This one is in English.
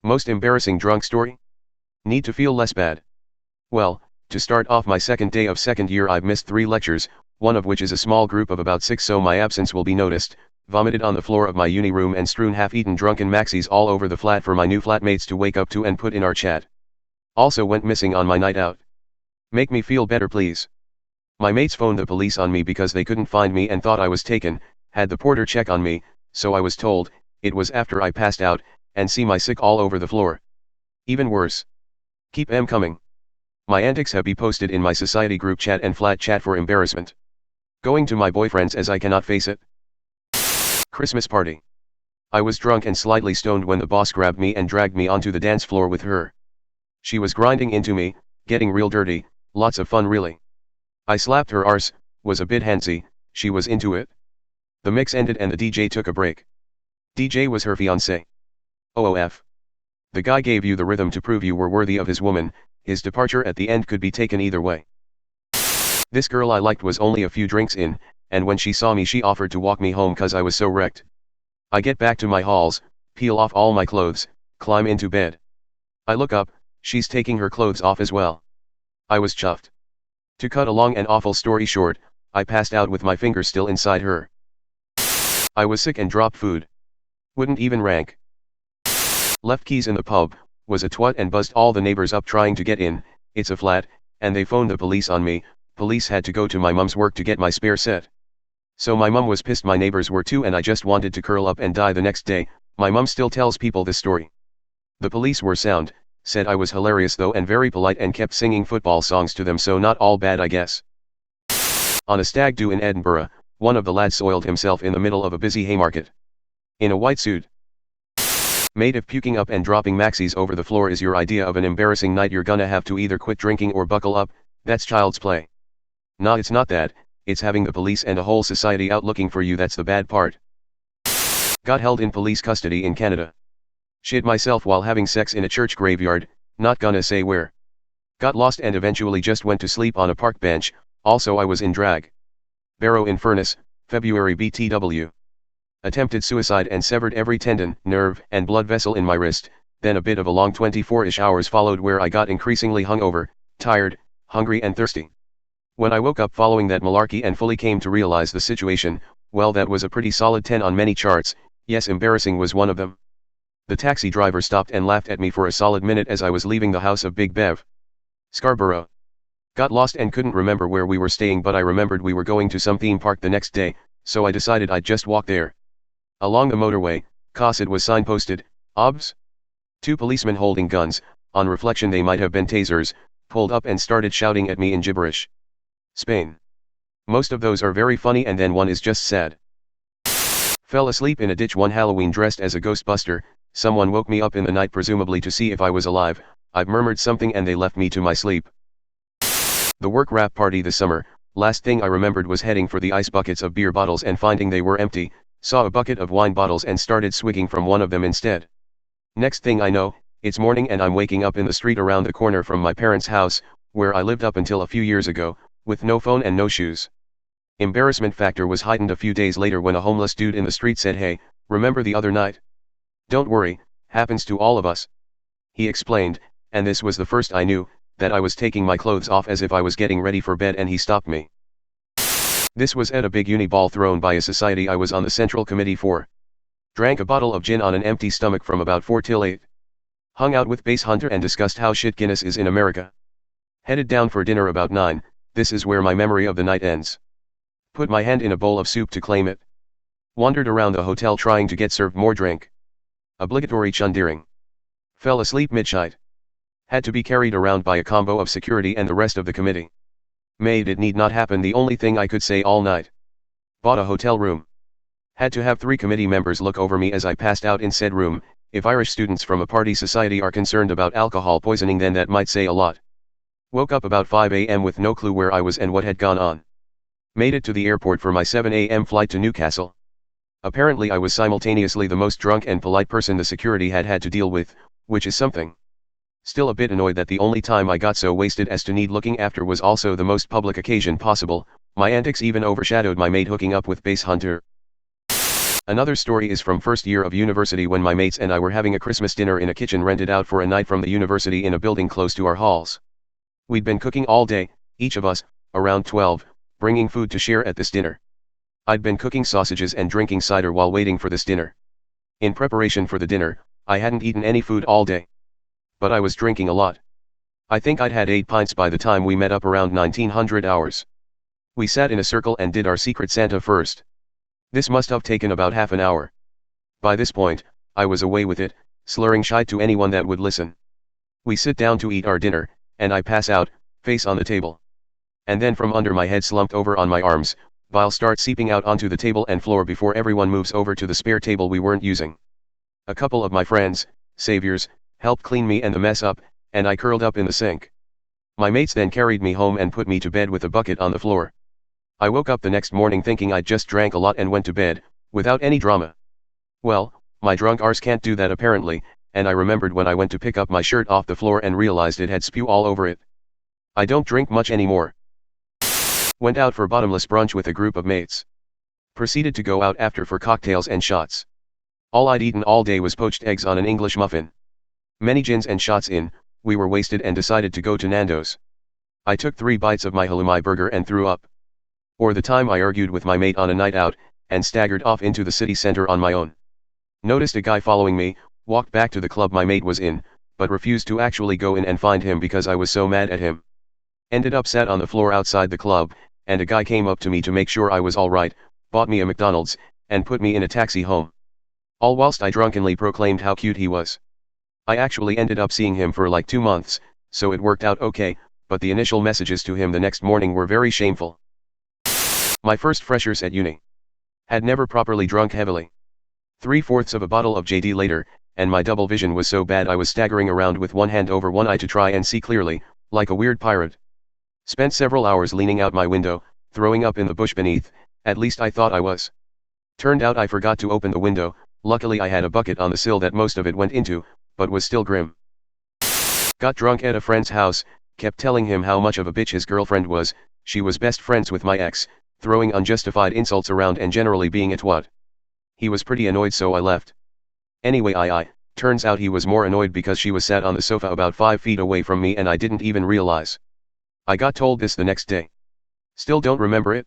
Most embarrassing drunk story? Need to feel less bad. Well, to start off my second day of second year I've missed 3 lectures, one of which is a small group of about 6 so my absence will be noticed, vomited on the floor of my uni room and strewn half-eaten drunken maxis all over the flat for my new flatmates to wake up to and put in our chat. Also went missing on my night out. Make me feel better please. My mates phoned the police on me because they couldn't find me and thought I was taken, had the porter check on me, so I was told, it was after I passed out, and see my sick all over the floor. Even worse. Keep 'em coming. My antics have been posted in my society group chat and flat chat for embarrassment. Going to my boyfriend's as I cannot face it. Christmas party. I was drunk and slightly stoned when the boss grabbed me and dragged me onto the dance floor with her. She was grinding into me, getting real dirty, lots of fun really. I slapped her arse, was a bit handsy, she was into it. The mix ended and the DJ took a break. DJ was her fiancé. OOF. The guy gave you the rhythm to prove you were worthy of his woman, his departure at the end could be taken either way. This girl I liked was only a few drinks in, and when she saw me she offered to walk me home cause I was so wrecked. I get back to my halls, peel off all my clothes, climb into bed. I look up, she's taking her clothes off as well. I was chuffed. To cut a long and awful story short, I passed out with my fingers still inside her. I was sick and dropped food. Wouldn't even rank. Left keys in the pub, was a twat and buzzed all the neighbors up trying to get in, it's a flat, and they phoned the police on me, police had to go to my mum's work to get my spare set. So my mum was pissed my neighbors were too and I just wanted to curl up and die the next day, my mum still tells people this story. The police were sound, said I was hilarious though and very polite and kept singing football songs to them so not all bad I guess. On a stag do in Edinburgh, one of the lads soiled himself in the middle of a busy Haymarket. In a white suit. Mate if puking up and dropping maxis over the floor is your idea of an embarrassing night you're gonna have to either quit drinking or buckle up, that's child's play. Nah it's not that, it's having the police and a whole society out looking for you that's the bad part. Got held in police custody in Canada. Shit myself while having sex in a church graveyard, not gonna say where. Got lost and eventually just went to sleep on a park bench, also I was in drag. Barrow in furnace, February BTW. Attempted suicide and severed every tendon, nerve, and blood vessel in my wrist, then a bit of a long 24-ish hours followed where I got increasingly hungover, tired, hungry and thirsty. When I woke up following that malarkey and fully came to realize the situation, well that was a pretty solid 10 on many charts, yes embarrassing was one of them. The taxi driver stopped and laughed at me for a solid minute as I was leaving the house of Big Bev. Scarborough. Got lost and couldn't remember where we were staying but I remembered we were going to some theme park the next day, so I decided I'd just walk there. Along the motorway, cause it was signposted, OBS. 2 policemen holding guns, on reflection they might have been tasers, pulled up and started shouting at me in gibberish. Spain. Most of those are very funny and then one is just sad. Fell asleep in a ditch one Halloween dressed as a ghostbuster, someone woke me up in the night presumably to see if I was alive, I've murmured something and they left me to my sleep. The work wrap party this summer, last thing I remembered was heading for the ice buckets of beer bottles and finding they were empty, saw a bucket of wine bottles and started swigging from one of them instead. Next thing I know, it's morning and I'm waking up in the street around the corner from my parents' house, where I lived up until a few years ago, with no phone and no shoes. Embarrassment factor was heightened a few days later when a homeless dude in the street said, "Hey, remember the other night? Don't worry, happens to all of us." He explained, and this was the first I knew, that I was taking my clothes off as if I was getting ready for bed and he stopped me. This was at a big uni ball thrown by a society I was on the central committee for. Drank a bottle of gin on an empty stomach from about 4 till 8. Hung out with Base Hunter and discussed how shit Guinness is in America. Headed down for dinner about 9, this is where my memory of the night ends. Put my hand in a bowl of soup to claim it. Wandered around the hotel trying to get served more drink. Obligatory chundeering. Fell asleep mid-shite. Had to be carried around by a combo of security and the rest of the committee. Made it need not happen the only thing I could say all night. Bought a hotel room. Had to have 3 committee members look over me as I passed out in said room. If Irish students from a party society are concerned about alcohol poisoning then that might say a lot. Woke up about 5 a.m. with no clue where I was and what had gone on. Made it to the airport for my 7 a.m. flight to Newcastle. Apparently I was simultaneously the most drunk and polite person the security had to deal with, which is something. Still a bit annoyed that the only time I got so wasted as to need looking after was also the most public occasion possible, my antics even overshadowed my mate hooking up with Base Hunter. Another story is from first year of university when my mates and I were having a Christmas dinner in a kitchen rented out for a night from the university in a building close to our halls. We'd been cooking all day, each of us, around 12, bringing food to share at this dinner. I'd been cooking sausages and drinking cider while waiting for this dinner. In preparation for the dinner, I hadn't eaten any food all day. But I was drinking a lot. I think I'd had 8 pints by the time we met up around 1900 hours. We sat in a circle and did our Secret Santa first. This must have taken about half an hour. By this point, I was away with it, slurring shite to anyone that would listen. We sit down to eat our dinner, and I pass out, face on the table. And then from under my head slumped over on my arms, bile starts seeping out onto the table and floor before everyone moves over to the spare table we weren't using. A couple of my friends, saviors, helped clean me and the mess up, and I curled up in the sink. My mates then carried me home and put me to bed with a bucket on the floor. I woke up the next morning thinking I'd just drank a lot and went to bed, without any drama. Well, my drunk arse can't do that apparently, and I remembered when I went to pick up my shirt off the floor and realized it had spew all over it. I don't drink much anymore. Went out for bottomless brunch with a group of mates. Proceeded to go out after for cocktails and shots. All I'd eaten all day was poached eggs on an English muffin. Many gins and shots in, we were wasted and decided to go to Nando's. I took 3 bites of my halloumi burger and threw up. Or the time I argued with my mate on a night out, and staggered off into the city center on my own. Noticed a guy following me, walked back to the club my mate was in, but refused to actually go in and find him because I was so mad at him. Ended up sat on the floor outside the club, and a guy came up to me to make sure I was alright, bought me a McDonald's, and put me in a taxi home. All whilst I drunkenly proclaimed how cute he was. I actually ended up seeing him for like 2 months, so it worked out okay, but the initial messages to him the next morning were very shameful. My first freshers at uni. Had never properly drunk heavily. 3/4 of a bottle of JD later, and my double vision was so bad I was staggering around with one hand over one eye to try and see clearly, like a weird pirate. Spent several hours leaning out my window, throwing up in the bush beneath, at least I thought I was. Turned out I forgot to open the window, luckily I had a bucket on the sill that most of it went into, but was still grim. Got drunk at a friend's house, kept telling him how much of a bitch his girlfriend was, she was best friends with my ex, throwing unjustified insults around and generally being a twat. He was pretty annoyed so I left. Anyway turns out he was more annoyed because she was sat on the sofa about 5 feet away from me and I didn't even realize. I got told this the next day. Still don't remember it.